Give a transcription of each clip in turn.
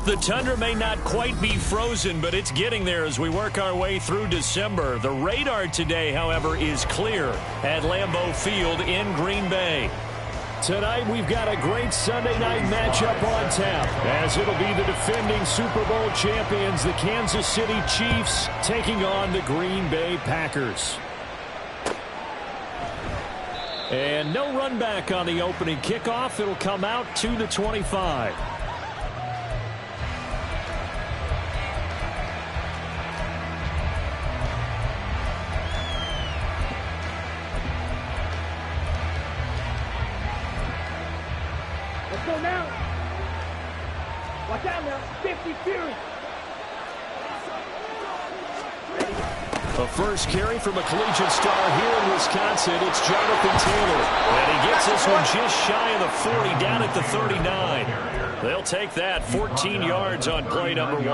The tundra may not quite be frozen, but it's getting there as we work our way through December. The radar today, however, is clear at Lambeau Field in Green Bay. Tonight, we've got a great Sunday night matchup on tap, as it'll be the defending Super Bowl champions, the Kansas City Chiefs, taking on the Green Bay Packers. And no run back on the opening kickoff. It'll come out to the 25. Go now. Watch out now. 50 Fury. A first carry from a collegiate star here in Wisconsin. It's Jonathan Taylor. And he gets this one just shy of the 40, down at the 39. They'll take that 14 yards on play number 1.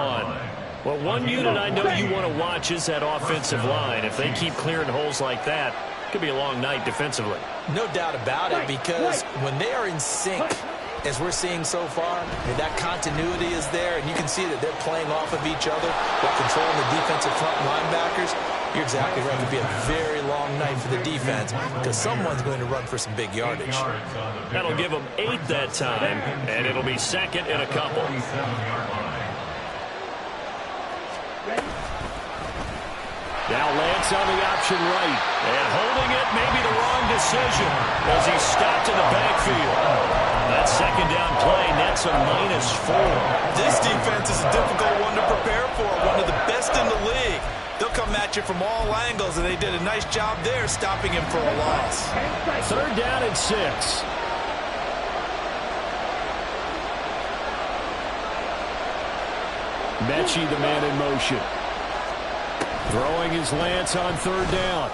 Well, one unit I know you want to watch is that offensive line. If they keep clearing holes like that, it could be a long night defensively. No doubt about it, because when they are in sync, as we're seeing so far, that continuity is there, and you can see that they're playing off of each other while controlling the defensive front linebackers. You're exactly right. It could be a very long night for the defense because someone's going to run for some big yardage. That'll give them 8 that time, and it'll be second and a couple. Now Lance on the option right, and holding it may be the wrong decision as he's stopped in the backfield. That second down play nets a -4. This defense is a difficult one to prepare for, one of the best in the league. They'll come at you from all angles, and they did a nice job there stopping him for a loss. Third down and 6. Mechie, the man in motion. Throwing his Lance on third down.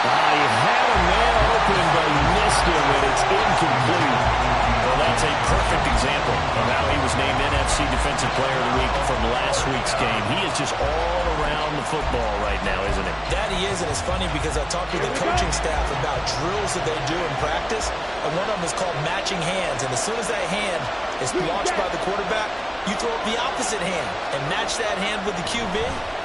He had a man open, but he missed him, and it's incomplete. Well, that's a perfect example of how he was named NFC Defensive Player of the Week from last week's game. He is just all around the football right now, isn't he? That he is, and it's funny because I talked with the coaching staff about drills that they do in practice, and one of them is called matching hands. And as soon as that hand is launched by the quarterback, you throw up the opposite hand and match that hand with the QB,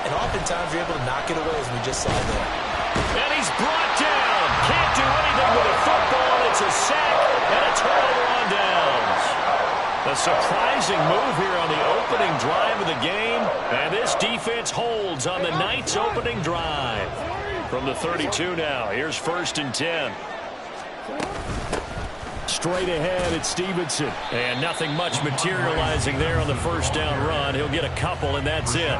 and oftentimes you're able to knock it away, as we just saw there. And he's brought down. Can't do anything with a football. It's a sack and a turnover on downs. A surprising move here on the opening drive of the game, and this defense holds on the night's opening drive. From the 32 now, here's 1st and 10. Straight ahead, it's Stevenson. And nothing much materializing there on the first down run. He'll get a couple, and that's it.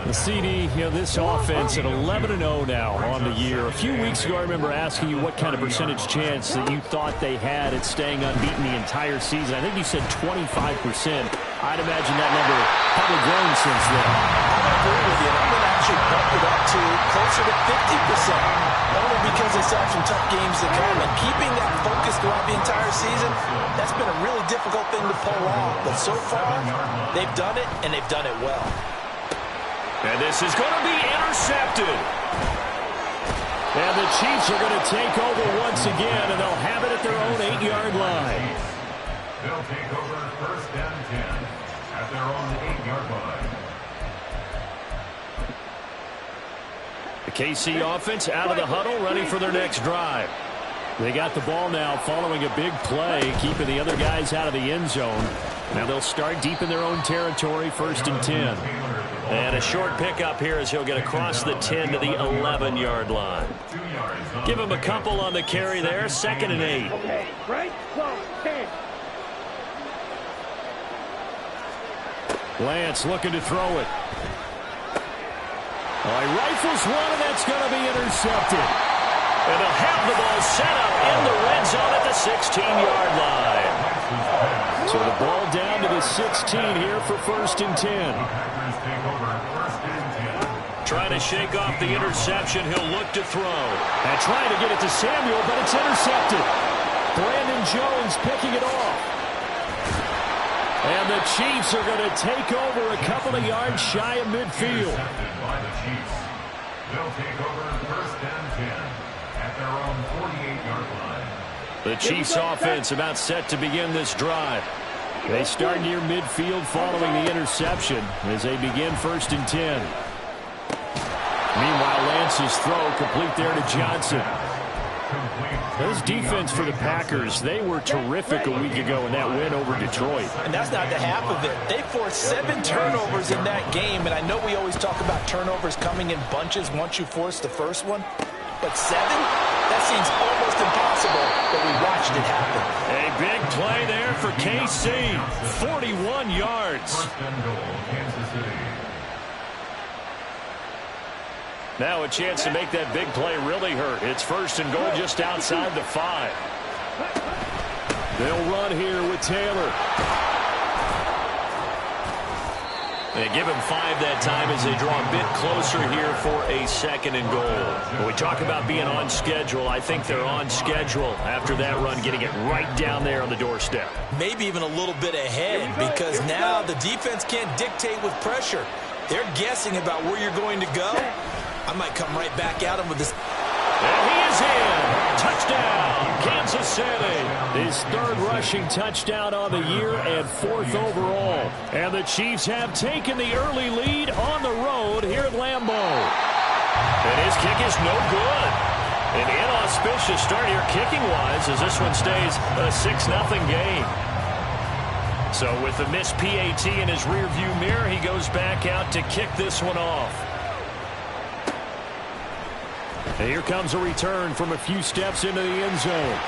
The CD, this offense at 11-0 now on the year. A few weeks ago, I remember asking you what kind of percentage chance that you thought they had at staying unbeaten the entire season. I think you said 25%. I'd imagine that number probably grown since then. I agree with you. I'm going to actually bump it up to closer to 50%. Only because they still have some tough games to come. And keeping that focus throughout the entire season, that's been a really difficult thing to pull off. But so far, they've done it, and they've done it well. And this is going to be intercepted. And the Chiefs are going to take over once again, and they'll have it at their own 8-yard line. They'll take over 1st and 10 at their own 8-yard line. The KC offense out of the huddle, ready for their next drive. They got the ball now following a big play, keeping the other guys out of the end zone. Now they'll start deep in their own territory, 1st and 10. And a short pickup here as he'll get across the 10 to the 11-yard line. Give him a couple on the carry there, 2nd and 8. Okay, right? 12, 10. Lance looking to throw it. He rifles one, and that's going to be intercepted. And they'll have the ball set up in the red zone at the 16-yard line. So the ball down to the 16 here for 1st and 10. Trying to shake off the interception. He'll look to throw. And trying to get it to Samuel, but it's intercepted. Brandon Jones picking it off. And the Chiefs are going to take over a couple of yards shy of midfield. They'll take over 1st and 10 at their own 48-yard line. The Chiefs offense about set to begin this drive. They start near midfield following the interception as they begin 1st and 10. Meanwhile, Lance's throw complete there to Johnson. Those defense for the Packers, they were terrific a week ago in that win over Detroit. And that's not the half of it. They forced 7 turnovers in that game, and I know we always talk about turnovers coming in bunches once you force the first one, but 7? That seems almost impossible, but we watched it happen. A big play there for KC, 41 yards. 1st and goal, Kansas City. Now a chance to make that big play really hurt. It's 1st and goal just outside the 5. They'll run here with Taylor. They give him 5 that time as they draw a bit closer here for a 2nd and goal. When we talk about being on schedule, I think they're on schedule after that run, getting it right down there on the doorstep. Maybe even a little bit ahead, because now the defense can't dictate with pressure. They're guessing about where you're going to go. I might come right back at him with this. And he is in. Touchdown, Kansas City. His 3rd rushing touchdown on the year and 4th overall. And the Chiefs have taken the early lead on the road here at Lambeau. And his kick is no good. An inauspicious start here kicking-wise as this one stays a 6-0 game. So with the missed PAT in his rearview mirror, he goes back out to kick this one off. And here comes a return from a few steps into the end zone.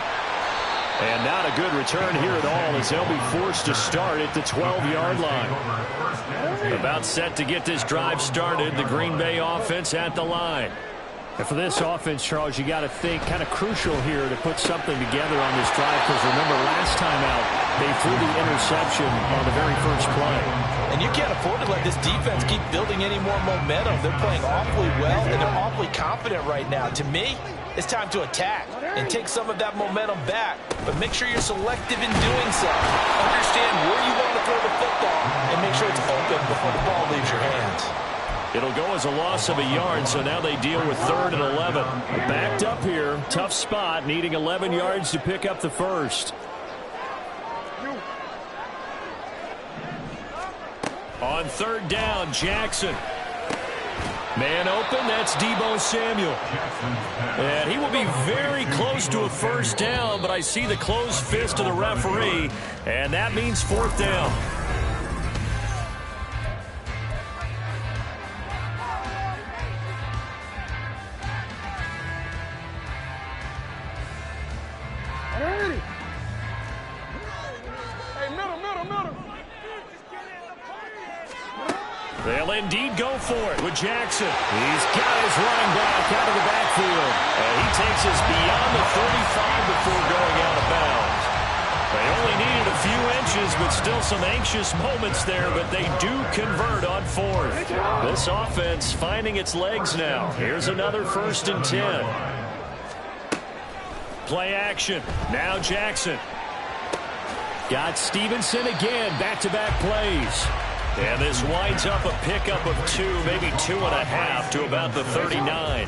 And not a good return here at all as they'll be forced to start at the 12-yard line. About set to get this drive started, the Green Bay offense at the line. And for this offense, Charles, you got to think kind of crucial here to put something together on this drive, because remember last time out they threw the interception on the very first play. And you can't afford to let this defense keep building any more momentum. They're playing awfully well, and they're awfully confident right now. To me, it's time to attack and take some of that momentum back. But make sure you're selective in doing so. Understand where you want to throw the football and make sure it's open before the ball leaves your hands. It'll go as a loss of a yard, so now they deal with 3rd and 11. Backed up here, tough spot, needing 11 yards to pick up the 1st. On 3rd down, Jackson. Man open, that's Deebo Samuel. And he will be very close to a 1st down, but I see the closed fist of the referee, and that means 4th down. They'll indeed go for it with Jackson. He's got his running back out of the backfield. And he takes us beyond the 35 before going out of bounds. They only needed a few inches, but still some anxious moments there, but they do convert on 4th. This offense finding its legs now. Here's another 1st and 10. Play action. Now Jackson. Got Stevenson again. Back-to-back plays. And this winds up a pickup of 2, maybe 2.5 to about the 39.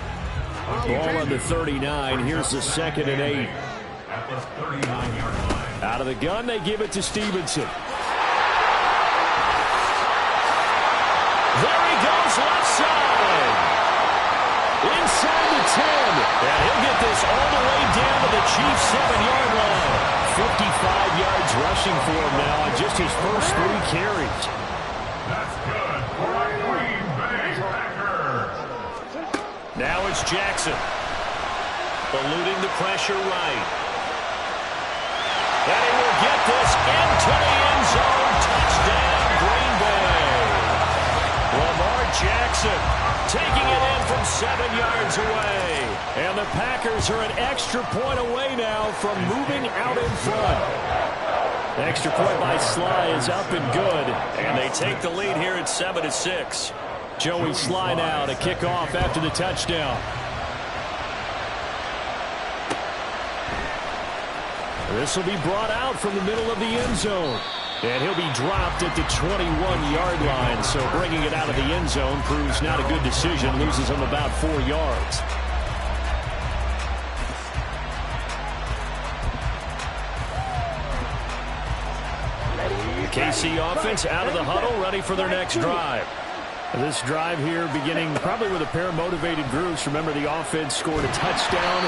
Ball on the 39. Here's the 2nd and 8. At the 39-yard line. Out of the gun, they give it to Stevenson. There he goes, left side. Inside the 10. And he'll get this all the way down to the Chiefs' 7-yard line. 55 yards rushing for him now on just his first 3 carries. That's good for a Green Bay Packers. Now it's Jackson. Eluding the pressure right. And he will get this into the end zone. Touchdown, Green Bay. Lamar Jackson taking it in from 7 yards away. And the Packers are an extra point away now from moving out in front. Extra point by Sly is up and good. And they take the lead here at 7-6. Joey Sly now to kick off after the touchdown. This will be brought out from the middle of the end zone. And he'll be dropped at the 21-yard line. So bringing it out of the end zone proves not a good decision. Loses him about 4 yards. KC offense out of the huddle, ready for their next drive. This drive here beginning probably with a pair of motivated groups. Remember, the offense scored a touchdown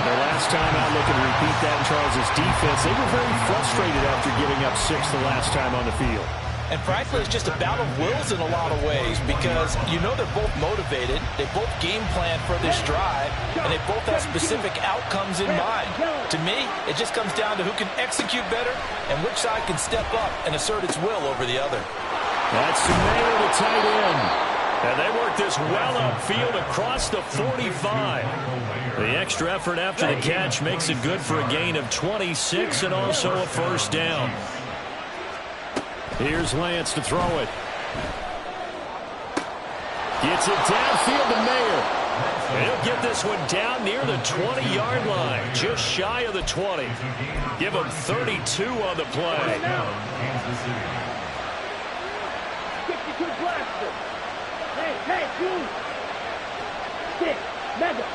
their last time out. Looking to repeat that in Charles' defense. They were very frustrated after giving up 6 the last time on the field. And frankly, it's just a battle of wills in a lot of ways because you know they're both motivated. They both game plan for this drive, and they both have specific outcomes in mind. To me, it just comes down to who can execute better and which side can step up and assert its will over the other. That's Sumail, the tight end. And they work this well upfield across the 45. The extra effort after the catch makes it good for a gain of 26 and also a first down. Here's Lance to throw it. Gets it downfield to Mayer. And he'll get this one down near the 20-yard line, just shy of the 20. Give him 32 on the play. Hey, dude. Stick, mega.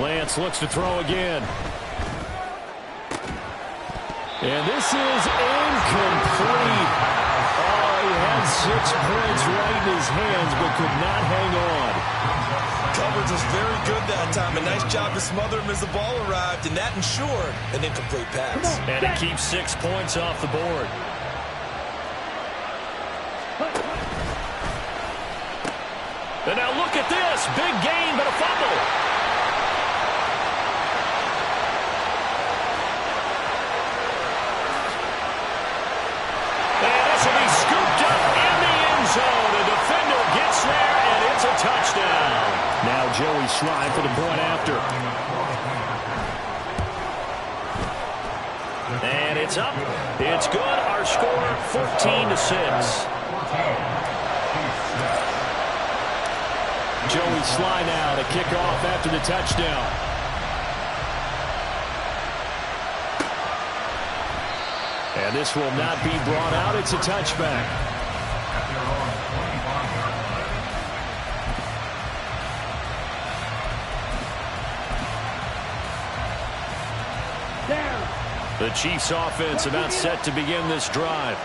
Lance looks to throw again. And this is incomplete. Oh, he had 6 points right in his hands, but could not hang on. Coverage was very good that time. A nice job to smother him as the ball arrived, and that ensured an incomplete pass. And it keeps 6 points off the board. And now look at this. Big gain, but a fumble. And this will be scooped up in the end zone. The defender gets there, and it's a touchdown. Now Joey Sly for the point after. And it's up. It's good. Our score, 14-6. Joey Sly now to kick off after the touchdown. And this will not be brought out. It's a touchback. The Chiefs offense about set to begin this drive.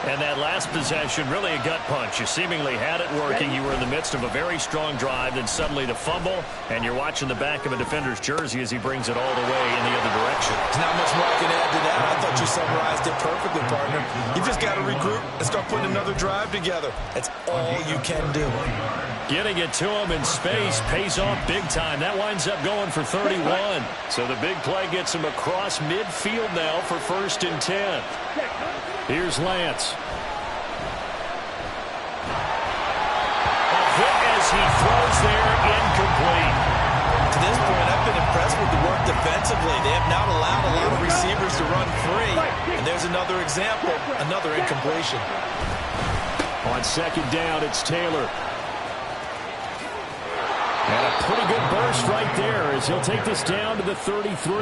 And that last possession, really a gut punch. You seemingly had it working. You were in the midst of a very strong drive, then suddenly the fumble, and you're watching the back of a defender's jersey as he brings it all the way in the other direction. There's not much more I can add to that. I thought you summarized it perfectly, partner. You just got to regroup and start putting another drive together. That's all you can do. Getting it to him in space pays off big time. That winds up going for 31. So the big play gets him across midfield now for 1st and 10. Here's Lance. A hit as he throws there, incomplete. To this point, I've been impressed with the work defensively. They have not allowed a lot of receivers to run free. And there's another example, another incompletion. On 2nd down, it's Taylor. And a pretty good burst right there as he'll take this down to the 33.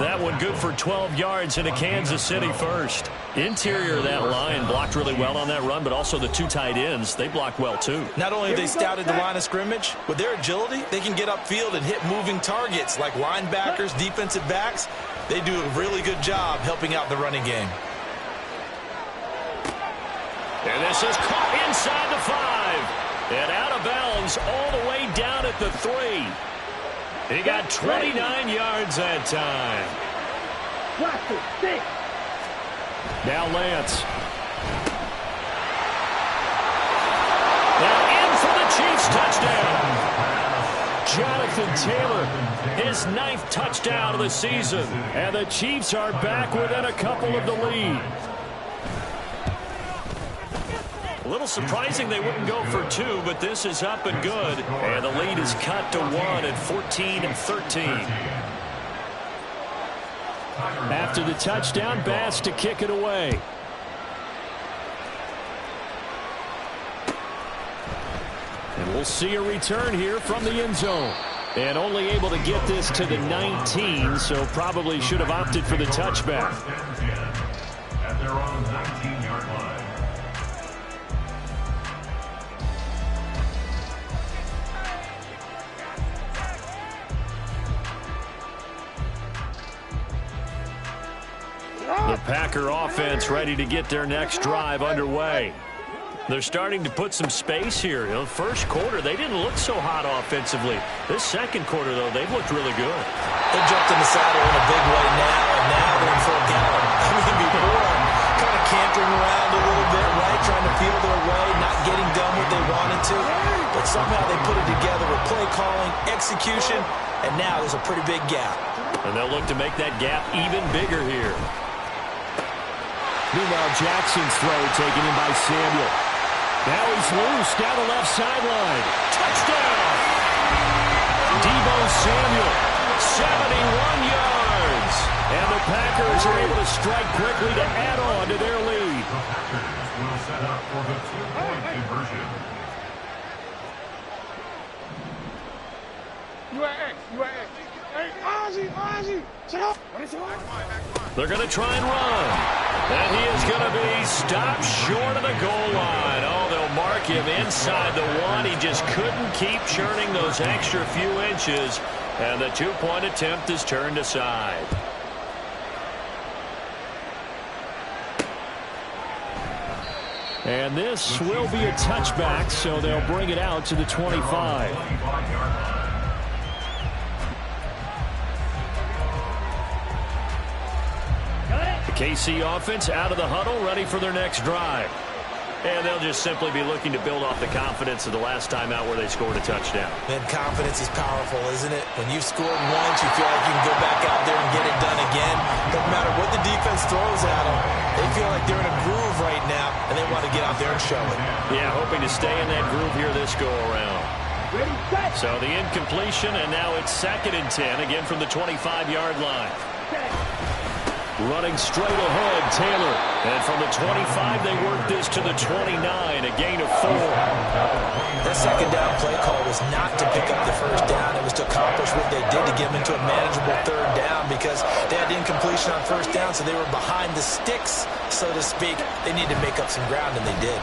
That one good for 12 yards into Kansas City first. Interior of that line blocked really well on that run, but also the 2 tight ends, they blocked well too. Not only have they scouted the line of scrimmage, with their agility, they can get upfield and hit moving targets like linebackers, defensive backs. They do a really good job helping out the running game. And this is caught inside the 5. And out of bounds all the way down at the 3. He got 29 yards that time. Watch it. Six. Now Lance. Now in for the Chiefs touchdown. Jonathan Taylor, his 9th touchdown of the season. And the Chiefs are back within a couple of the lead. A little surprising they wouldn't go for 2, but this is up and good. And the lead is cut to 1 at 14-13. After the touchdown, Bass to kick it away. And we'll see a return here from the end zone. And only able to get this to the 19, so probably should have opted for the touchback. At their own 19-yard line. The Packer offense ready to get their next drive underway. They're starting to put some space here. You know, first quarter, they didn't look so hot offensively. This second quarter, though, they've looked really good. They jumped in the saddle in a big way now, and now they're in full gallop. I mean, before, kind of cantering around a little bit, right, trying to feel their way, not getting done what they wanted to. But somehow they put it together with play calling, execution, and now there's a pretty big gap. And they'll look to make that gap even bigger here. Meanwhile, Jackson's throw taken in by Samuel. Now he's loose down the left sideline. Touchdown! Deebo Samuel, 71 yards. And the Packers are able to strike quickly to add on to their lead. The Packers will set up for the 2-point conversion. Hey, Ozzy, sit up. They're going to try and run. And he is going to be stopped short of the goal line. Oh, they'll mark him inside the 1. He just couldn't keep churning those extra few inches. And the 2-point attempt is turned aside. And this will be a touchback, so they'll bring it out to the 25. KC offense out of the huddle, ready for their next drive. And they'll just simply be looking to build off the confidence of the last time out where they scored a touchdown. And confidence is powerful, isn't it? When you've scored once, you feel like you can go back out there and get it done again. Doesn't matter what the defense throws at them. They feel like they're in a groove right now, and they want to get out there and show it. Yeah, hoping to stay in that groove here this go-around. So the incompletion, and now it's 2nd and 10, again from the 25-yard line. Running straight ahead, Taylor. And from the 25, they work this to the 29, a gain of 4. That second down play call was not to pick up the first down. It was to accomplish what they did to get them into a manageable 3rd down because they had incompletion on first down, so they were behind the sticks, so to speak. They needed to make up some ground, and they did.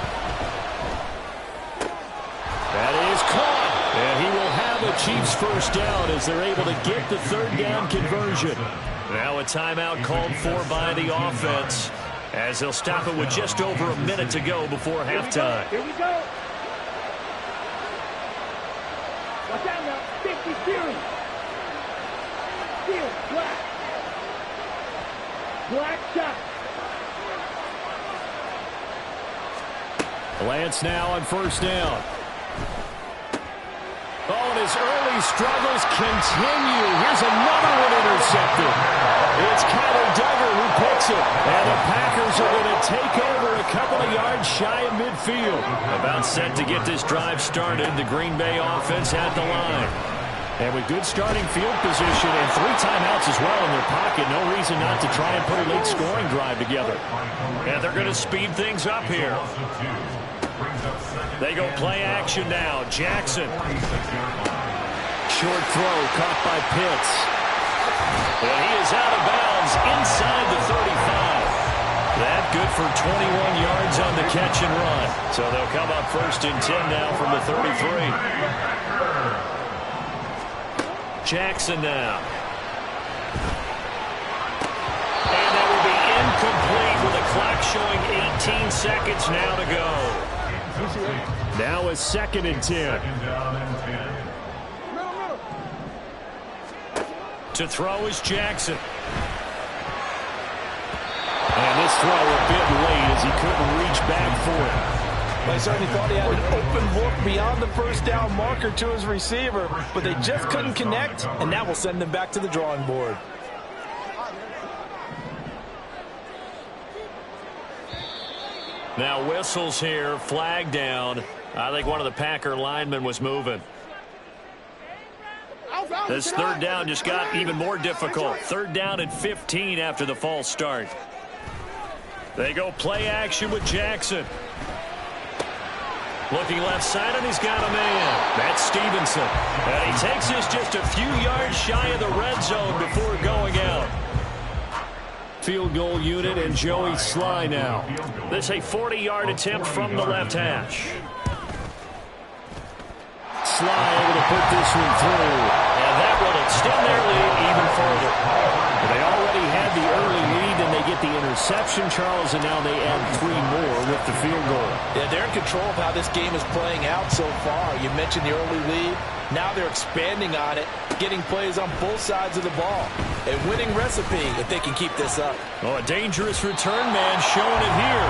That is caught. And he will have a Chiefs first down as they're able to get the 3rd down conversion. Now a timeout called for by the offense as they'll stop it with just over a minute to go before halftime. Here we go. Watch out now. 50 series. Series, black. Black shot. Lance now on first down. Oh, and his early struggles continue. Here's another one intercepted. It's Kyler Duggar who picks it. And the Packers are going to take over a couple of yards shy of midfield. About set to get this drive started. The Green Bay offense at the line. And with good starting field position and 3 timeouts as well in their pocket, no reason not to try and put a late scoring drive together. And they're going to speed things up here. They go play action now. Jackson. Short throw caught by Pitts. And he is out of bounds inside the 35. That good for 21 yards on the catch and run. So they'll come up 1st and 10 now from the 33. Jackson now. And that will be incomplete with the clock showing 18 seconds now to go. Now a 2nd and 10. To throw is Jackson. And this throw a bit late as he couldn't reach back for it. I certainly thought he had an open look beyond the first down marker to his receiver, but they just couldn't connect, and that will send them back to the drawing board. Now whistles here, flag down. I think one of the Packer linemen was moving. This third down just got even more difficult. Third down and 15 after the false start. They go play action with Jackson. Looking left side, and he's got a man. That's Stevenson. And he takes this just a few yards shy of the red zone before going out. Field goal unit and Joey Sly now. This a 40-yard attempt from the left hash. Sly able to put this one through. And that will extend their lead even further. They already had the early lead, and they get the interception, Charles, and now they add 3 more with the field goal. Yeah, they're in control of how this game is playing out so far. You mentioned the early lead. Now they're expanding on it, getting plays on both sides of the ball. A winning recipe if they can keep this up. Oh, a dangerous return man showing it here.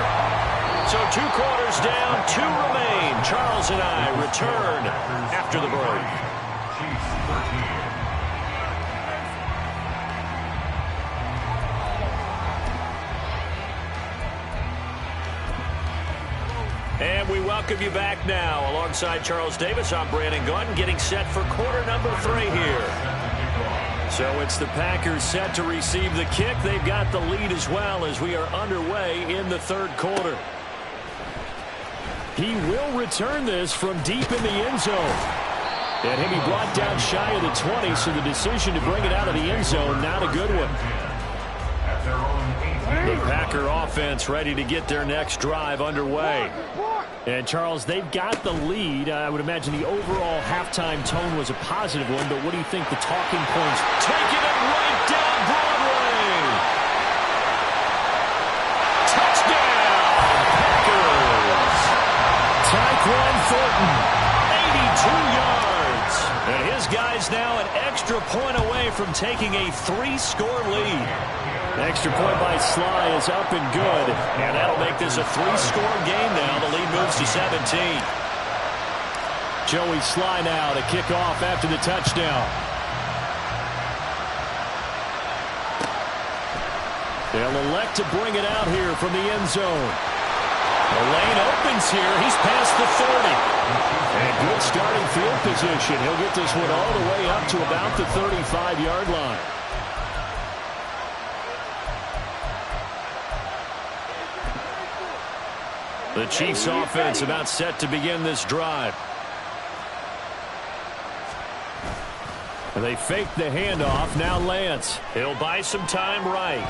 So 2 quarters down, 2 remain. Charles and I return after the break. And we welcome you back now. Alongside Charles Davis, I'm Brandon Gunn, getting set for quarter number 3 here. So it's the Packers set to receive the kick. They've got the lead as well as we are underway in the third quarter. He will return this from deep in the end zone. And he'll be brought down shy of the 20, so the decision to bring it out of the end zone, not a good one. The Packer offense ready to get their next drive underway. And, Charles, they've got the lead. I would imagine the overall halftime tone was a positive one, but what do you think the talking points? Taking it right down Broadway. Touchdown, Packers. Tyquan Thornton, 82 yards. And his guys now an extra point away from taking a 3-score lead. Extra point by Sly is up and good, and that'll make this a 3-score game now. The lead moves to 17. Joey Sly now to kick off after the touchdown. They'll elect to bring it out here from the end zone. The lane opens here. He's past the 30. And good starting field position. He'll get this one all the way up to about the 35-yard line. The Chiefs offense about set to begin this drive. They fake the handoff. Now Lance. He'll buy some time right.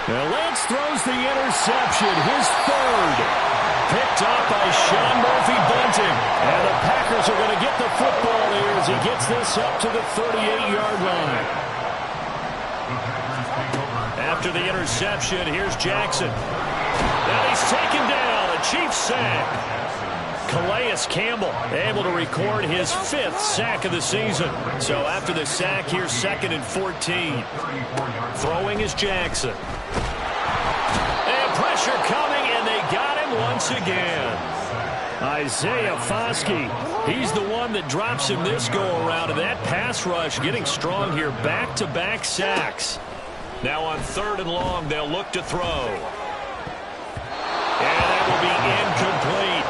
Now Lance throws the interception. His third. Picked up by Sean Murphy-Bunting. And the Packers are going to get the football here as he gets this up to the 38-yard line. After the interception, here's Jackson. And he's taken down. A Chiefs sack. Calais Campbell able to record his 5th sack of the season. So after the sack, here's 2nd and 14. Throwing is Jackson. And pressure coming, and they got him once again. Isaiah Foskey, he's the one that drops him this go-around. And that pass rush getting strong here. Back-to-back sacks. Now on 3rd and long, they'll look to throw. And that will be incomplete.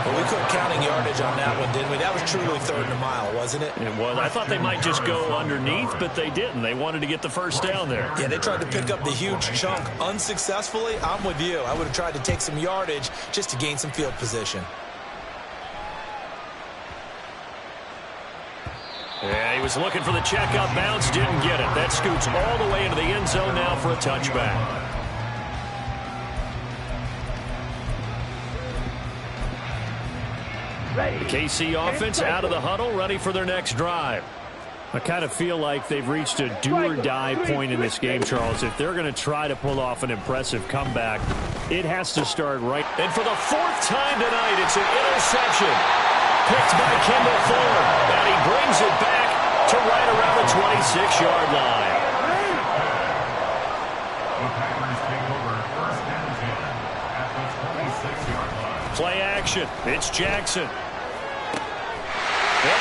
Well, we couldn't counting yardage on that one, didn't we? That was truly 3rd and a mile, wasn't it? It was. I thought they might just go underneath, but they didn't. They wanted to get the first down there. Yeah, they tried to pick up the huge chunk unsuccessfully. I'm with you. I would have tried to take some yardage just to gain some field position. Yeah, he was looking for the check-up bounce, didn't get it. That scoots all the way into the end zone now for a touchback. The KC offense out of the huddle, ready for their next drive. I kind of feel like they've reached a do-or-die point in this game, Charles. If they're going to try to pull off an impressive comeback, it has to start right. And for the 4th time tonight, it's an interception. Picked by Kendall Fuller. And he brings it back to right around the 26-yard line. The Packers take over first and 10 at the 26-yard line. Play action. It's Jackson. And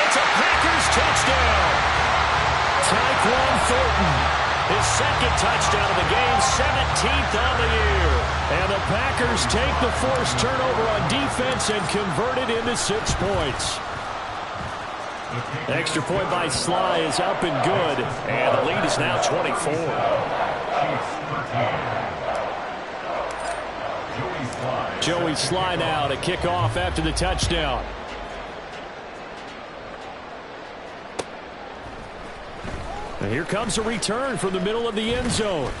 it's a Packers touchdown. Tyquan Thornton, his second touchdown of the game, 17th on the year. And the Packers take the forced turnover on defense and convert it into 6 points. Extra point by Sly is up and good, and the lead is now 24. Joey Sly now to kick off after the touchdown. And here comes a return from the middle of the end zone.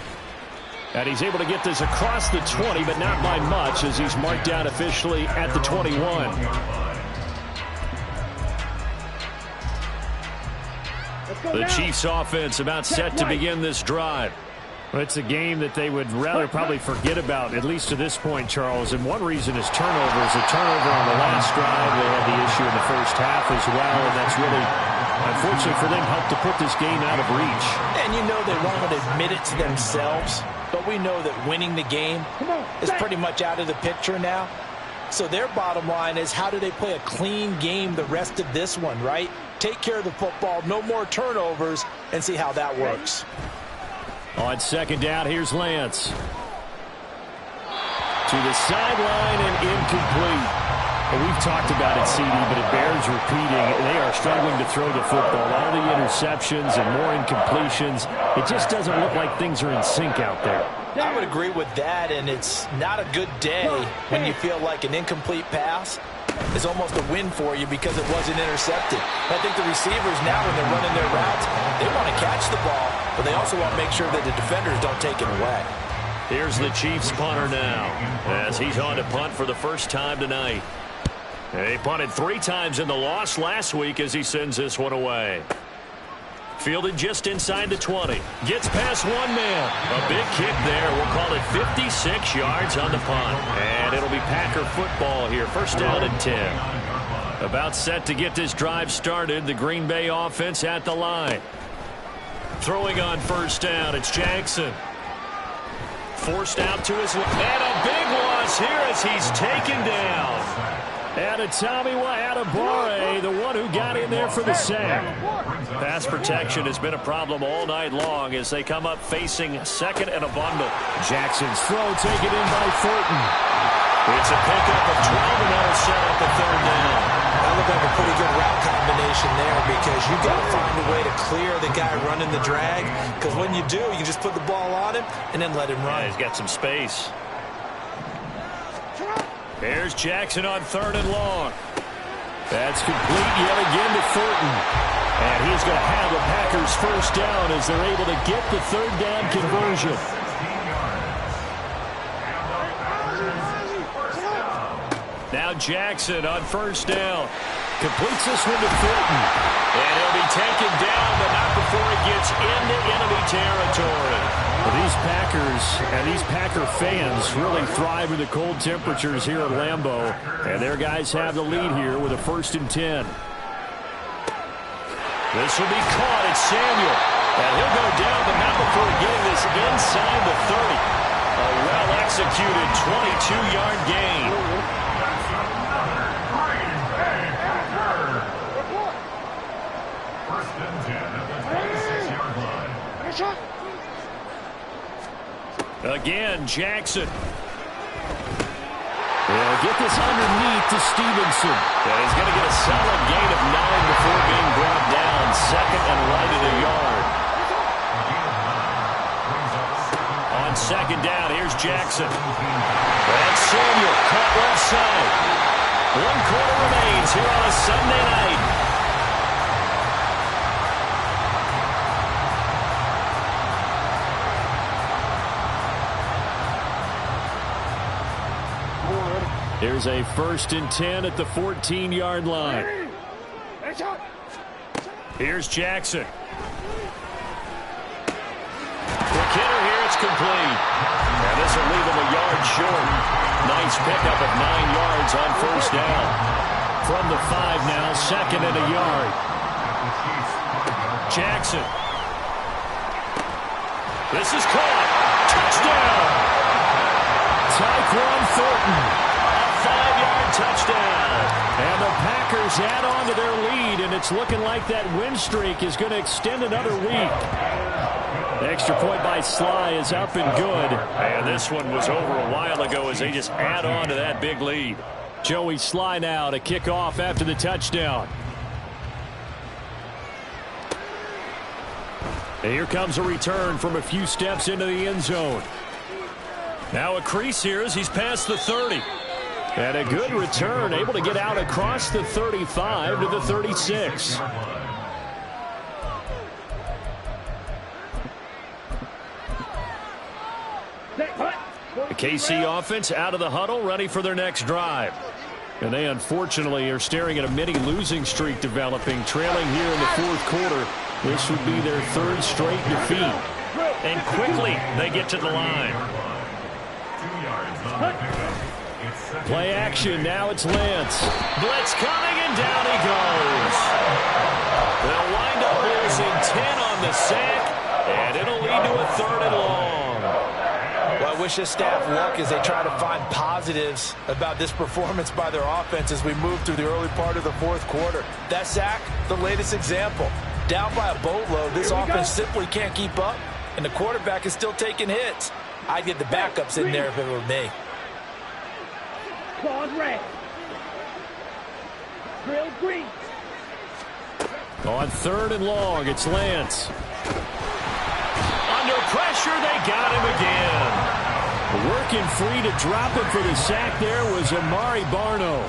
And he's able to get this across the 20, but not by much, as he's marked down officially at the 21. The Chiefs offense about set to begin this drive. Well, it's a game that they would rather probably forget about, at least to this point, Charles. And one reason is turnovers. A turnover on the last drive. They had the issue in the first half as well, and that's really, unfortunately for them, helped to put this game out of reach. And you know they won't admit it to themselves, but we know that winning the game is pretty much out of the picture now. So their bottom line is, how do they play a clean game the rest of this one, right? Take care of the football, no more turnovers, and see how that works. On second down, here's Lance. To the sideline and incomplete. Well, we've talked about it, CD, but it bears repeating. They are struggling to throw the football. All the interceptions and more incompletions. It just doesn't look like things are in sync out there. I would agree with that, and it's not a good day when you feel like an incomplete pass is almost a win for you because it wasn't intercepted. I think the receivers now, when they're running their routes, they want to catch the ball, but they also want to make sure that the defenders don't take it away. Here's the Chiefs punter now, as he's on to punt for the first time tonight. He punted 3 times in the loss last week as he sends this one away. Fielded just inside the 20. Gets past one man. A big kick there. We'll call it 56 yards on the punt. And it'll be Packer football here. First down and 10. About set to get this drive started. The Green Bay offense at the line. Throwing on first down. It's Jackson. Forced out to his left. And a big loss here as he's taken down. And a Tommy Adebawore, the one who got in there for the sack. Pass protection has been a problem all night long as they come up facing second and a bundle. Jackson's throw taken in by Thornton. It's a pickup of 12, and that'll set up the third down. That looked like a pretty good route combination there, because you got to find a way to clear the guy running the drag, because when you do, you just put the ball on him and then let him run. Yeah, he's got some space. There's Jackson on third and long. That's complete yet again to Thornton. And he's going to have the Packers first down as they're able to get the third down conversion. Now Jackson on first down. Completes this one to Thornton. And he'll be taken down, but not before he gets into enemy territory. Well, these Packers and these Packer fans really thrive in the cold temperatures here at Lambeau. And their guys have the lead here with a 1st and 10. This will be caught. It's Samuel. And he'll go down, but not before getting this inside the 30. A well-executed 22-yard gain. First and 10 at the 26-yard line. Again, Jackson. They'll get this underneath to Stevenson. And he's going to get a solid gain of 9 before being brought down. Second and right of the yard. On second down, here's Jackson. That's Samuel, caught left side. 1 quarter remains here on a Sunday night. Here's a 1st and 10 at the 14-yard line. Here's Jackson. Quick hitter here, it's complete. And this will leave him a yard short. Nice pickup of 9 yards on first down. From the 5 now, second and a yard. Jackson. This is caught. Touchdown. Tyquan Thornton. A 5-yard touchdown. And the Packers add on to their lead, and it's looking like that win streak is going to extend another week. The extra point by Sly is up and good. And this one was over a while ago as they just add on to that big lead. Joey Sly now to kick off after the touchdown. And here comes a return from a few steps into the end zone. Now a crease here as he's past the 30. And a good return, able to get out across the 35 to the 36. The KC offense out of the huddle, ready for their next drive. And they unfortunately are staring at a mini losing streak developing, trailing here in the fourth quarter. This would be their third straight defeat. And quickly they get to the line. Play action, now it's Lance. Blitz coming, and down he goes. They'll wind up losing 10 on the sack, and it'll lead to a 3rd and long. Well, I wish this staff luck as they try to find positives about this performance by their offense as we move through the early part of the fourth quarter. That sack, the latest example. Down by a boatload, this offense simply can't keep up, and the quarterback is still taking hits. I'd get the backups in there if it were me. Claws red. Drill green. On 3rd and long, it's Lance. Under pressure, they got him again. Working free to drop him for the sack there was Amari Barno.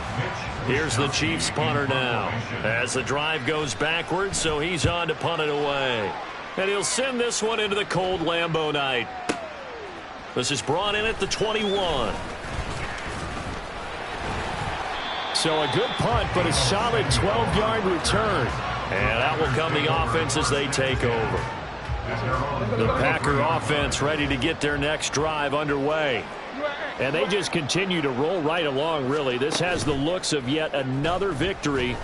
Here's the Chiefs punter now as the drive goes backwards, so he's on to punt it away. And he'll send this one into the cold Lambeau night. This is brought in at the 21. So a good punt, but a solid 12-yard return. And that will come the offense as they take over. The Packer offense ready to get their next drive underway. And they just continue to roll right along, really. This has the looks of yet another victory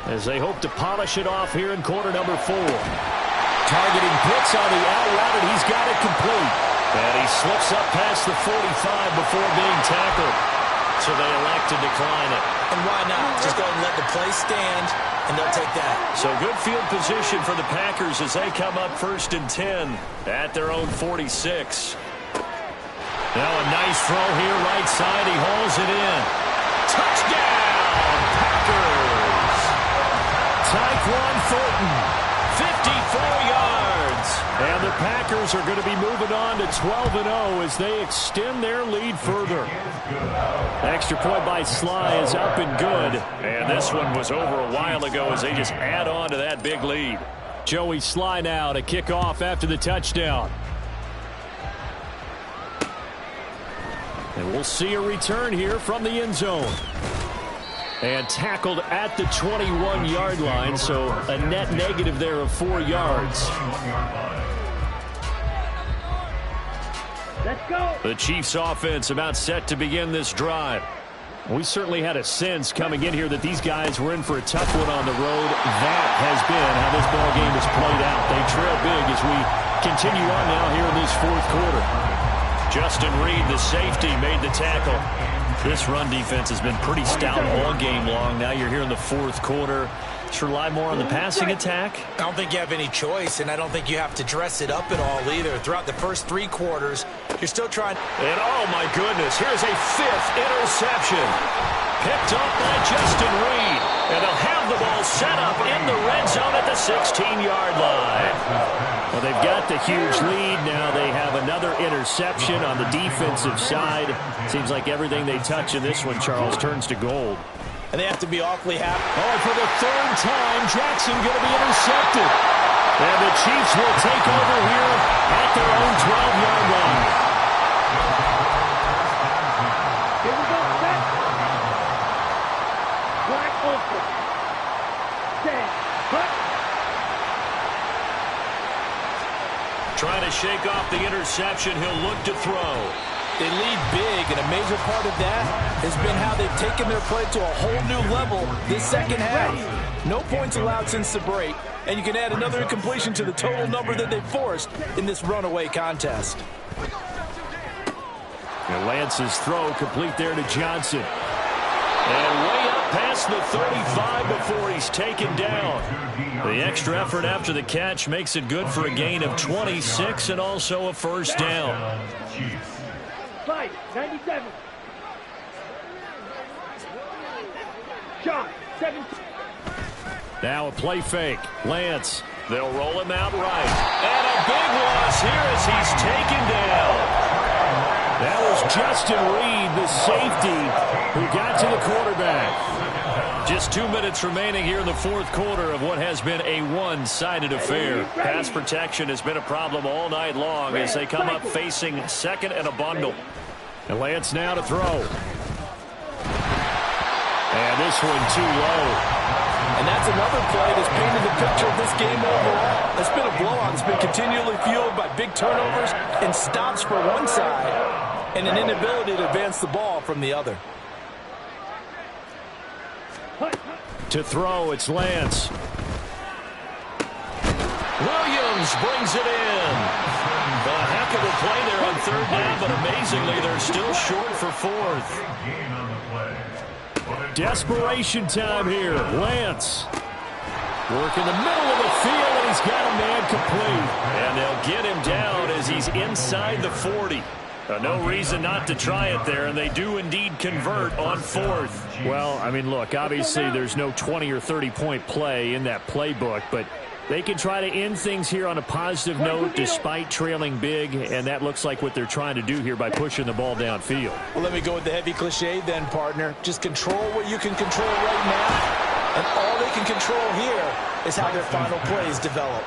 as they hope to polish it off here in quarter number 4. Targeting Pitts on the out route, and he's got it complete. And he slips up past the 45 before being tackled. So they elect to decline it. And why not? Just go ahead and let the play stand, and they'll take that. So good field position for the Packers as they come up 1st and 10 at their own 46. Now a nice throw here, right side. He hauls it in. Touchdown, Packers! Tyquan Thornton, 54 yards. And the Packers are going to be moving on to 12-0 as they extend their lead further. Extra point by Sly is up and good. And this one was over a while ago as they just add on to that big lead. Joey Sly now to kick off after the touchdown. And we'll see a return here from the end zone. And tackled at the 21-yard line, so a net negative there of 4 yards. Let's go. The Chiefs offense about set to begin this drive. We certainly had a sense coming in here that these guys were in for a tough one on the road. That has been how this ball game has played out. They trail big as we continue on now here in this fourth quarter. Justin Reed, the safety, made the tackle. This run defense has been pretty stout all game long. Now you're here in the fourth quarter. Just rely more on the passing attack. I don't think you have any choice, and I don't think you have to dress it up at all either. Throughout the first 3 quarters, you're still trying. And oh my goodness, here's a 5th interception. Picked up by Justin Reed. And they'll have the ball set up in the red zone at the 16-yard line. Well, they've got the huge lead. Now they have another interception on the defensive side. Seems like everything they touch in this one, Charles, turns to gold. And they have to be awfully happy. Oh, for the 3rd time, Jackson going to be intercepted. And the Chiefs will take over here at their own 12-yard line. Here we go, set. Wide open. Stand. Cut. Trying to shake off the interception. He'll look to throw. They lead big, and a major part of that has been how they've taken their play to a whole new level this second half. No points allowed since the break, and you can add another incompletion to the total number that they forced in this runaway contest. And Lance's throw complete there to Johnson. And way up past the 35 before he's taken down. The extra effort after the catch makes it good for a gain of 26 and also a first down. 97. Shot, 7. Now a play fake. Lance. They'll roll him out right. And a big loss here as he's taken down. That was Justin Reed, the safety, who got to the quarterback. Just 2 minutes remaining here in the fourth quarter of what has been a one-sided affair. Pass protection has been a problem all night long as they come up facing second and a bundle. And Lance now to throw. And this one too low. And that's another play that's painted the picture of this game overall. It's been a blowout. It's been continually fueled by big turnovers and stops for one side and an inability to advance the ball from the other. To throw, it's Lance. Williams brings it in. A heck of a play there on third down, but amazingly, they're still short for fourth. Desperation time here. Lance. Work in the middle of the field, and he's got a man complete. And they'll get him down as he's inside the 40. No reason not to try it there, and they do indeed convert on fourth. Well, I mean, look, obviously there's no 20 or 30-point play in that playbook, but they can try to end things here on a positive note despite trailing big, and that looks like what they're trying to do here by pushing the ball downfield. Well, let me go with the heavy cliche then, partner. Just control what you can control right now, and all they can control here is how their final plays develop.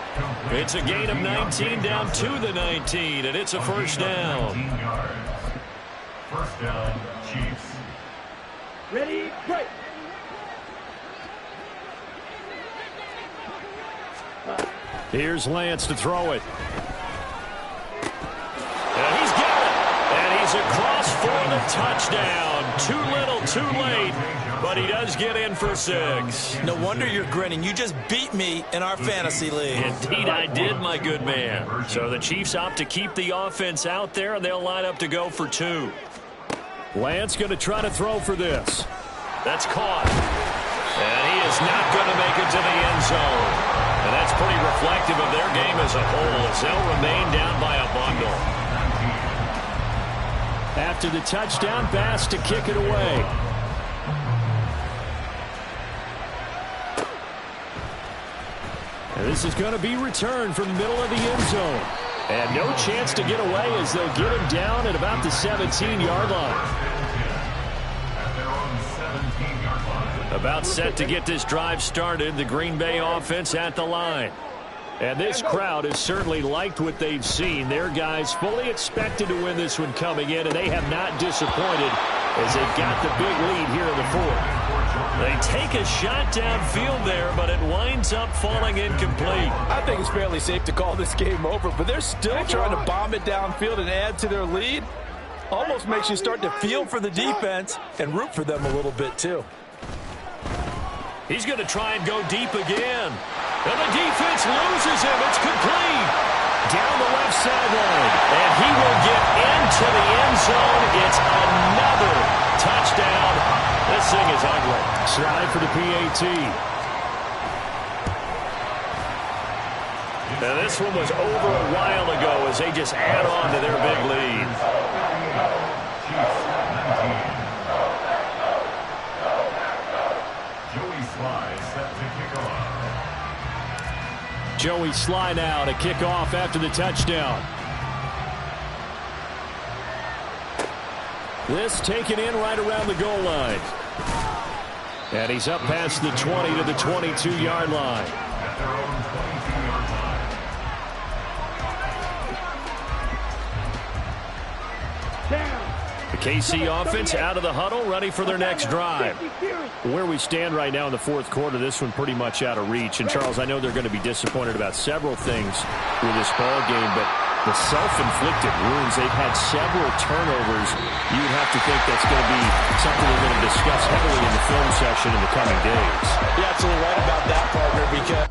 It's a gain of 19 down to the 19, and it's a first down. First down, Chiefs. Ready, break. Here's Lance to throw it. And he's got it. And he's across for the touchdown. Too little, too late. But he does get in for 6. No wonder you're grinning. You just beat me in our fantasy league. Indeed I did, my good man. So the Chiefs opt to keep the offense out there, and they'll line up to go for 2. Lance going to try to throw for this. That's caught. And he is not going to make it to the end zone. And that's pretty reflective of their game as a whole, as they'll remain down by a bundle. After the touchdown, Bass to kick it away. And this is going to be returned from the middle of the end zone. And no chance to get away as they'll get him down at about the 17-yard line. About set to get this drive started, the Green Bay offense at the line. And this crowd has certainly liked what they've seen. Their guys fully expected to win this one coming in, and they have not disappointed as they've got the big lead here in the fourth. They take a shot downfield there, but it winds up falling incomplete. I think it's fairly safe to call this game over, but they're still trying to bomb it downfield and add to their lead. Almost makes you start to feel for the defense and root for them a little bit, too. He's going to try and go deep again. And the defense loses him. It's complete. Down the left sideline. And he will get into the end zone. It's another touchdown. This thing is ugly. Slide for the PAT. Now this one was over a while ago as they just add on to their big lead. Joey Sly now to kick off after the touchdown. This taken in right around the goal line. And he's up past the 20 to the 22-yard line. The KC offense out of the huddle, ready for their next drive. Where we stand right now in the fourth quarter, this one pretty much out of reach. And, Charles, I know they're going to be disappointed about several things with this ball game, but the self-inflicted wounds, they've had several turnovers. You would have to think that's going to be something they're going to discuss heavily in the film session in the coming days. You're absolutely right about that, partner, because